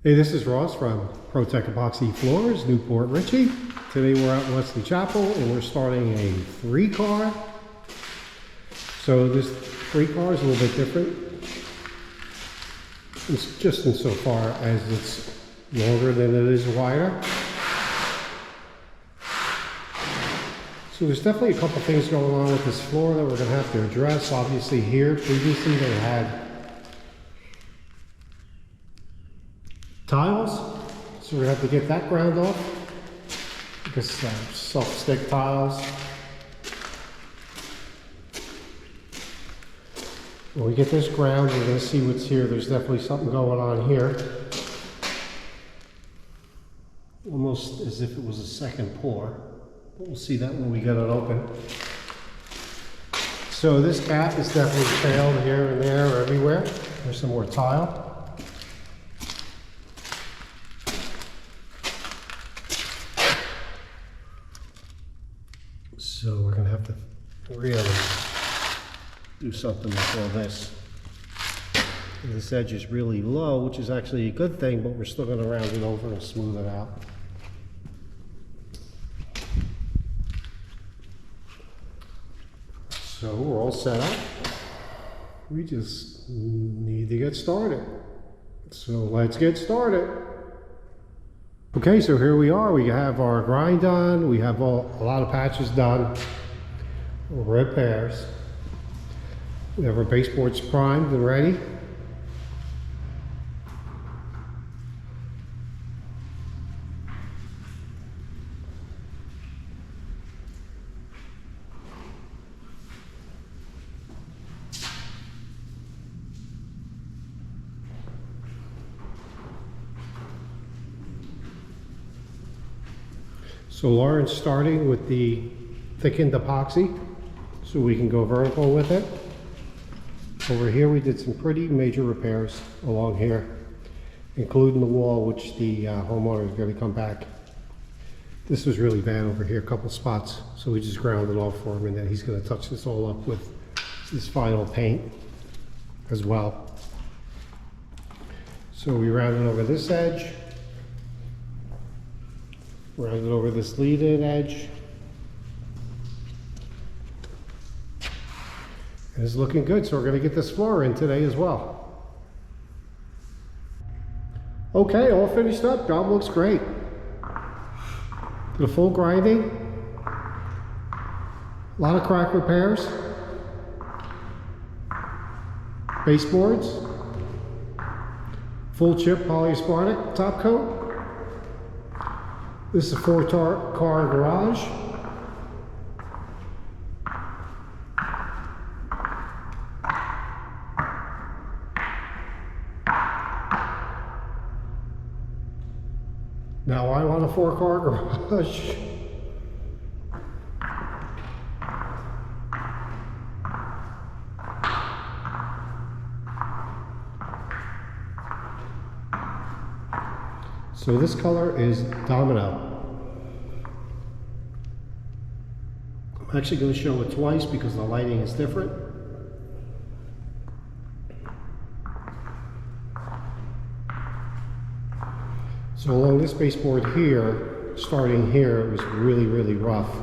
Hey, this is Ross from ProTech Epoxy Floors, Newport, Richey. Today we're out in Wesley Chapel and we're starting a 3-car. So this 3-car is a little bit different. It's just insofar as it's longer than it is wider. So there's definitely a couple things going on with this floor that we're going to have to address. Obviously here, previously they had tiles, so we have to get that ground off because soft stick tiles. When we get this ground, we're going to see what's here. There's definitely something going on here, almost as if it was a second pour, but we'll see that when we get it open. So this gap is definitely failed here and there or everywhere. There's some more tile. So we're going to have to really do something with all this. And this edge is really low, which is actually a good thing, but we're still going to round it over and smooth it out. So we're all set up. We just need to get started. So let's get started. Okay, so here we are. We have our grind done. We have a lot of patches done. Repairs. We have our baseboards primed and ready. So Lauren's starting with the thickened epoxy so we can go vertical with it. Over here we did some pretty major repairs along here, including the wall, which the homeowner is going to come back. This was really bad over here, a couple spots, so we just ground it off for him, and then he's going to touch this all up with this final paint as well. So we rounded over this edge. Round it over this lead-in edge. And it's looking good, so we're going to get this floor in today as well. Okay, all finished up. Job looks great. Did a full grinding. A lot of crack repairs. Baseboards. Full chip polyaspartic top coat. This is a 4-car garage. Now I want a 4-car garage. So this color is Domino. I'm actually going to show it twice because the lighting is different. So along this baseboard here, starting here, it was really, really rough.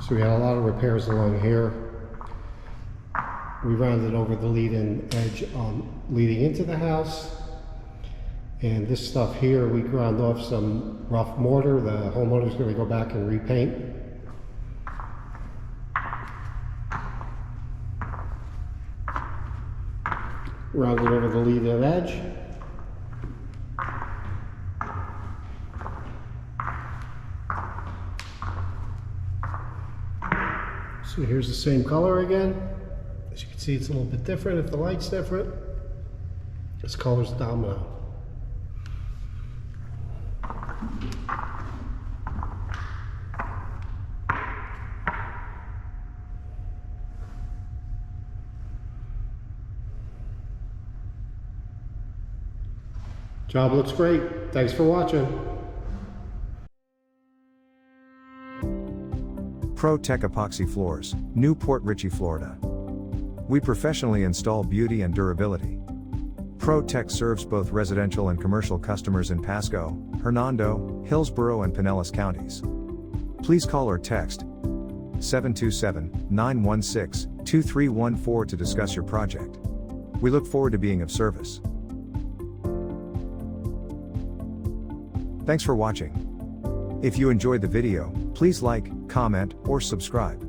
So we had a lot of repairs along here. We rounded over the lead-in edge leading into the house. And this stuff here, we ground off some rough mortar. The homeowner's going to go back and repaint. Rounded over the lead-in edge. So here's the same color again. As you can see, it's a little bit different if the light's different. This color's Domino. Job looks great. Thanks for watching. ProTech Epoxy Floors, Newport, Richey, Florida. We professionally install beauty and durability. ProTech serves both residential and commercial customers in Pasco, Hernando, Hillsborough, and Pinellas counties. Please call or text 727-916-2314 to discuss your project. We look forward to being of service. Thanks for watching. If you enjoyed the video, please like, comment, or subscribe.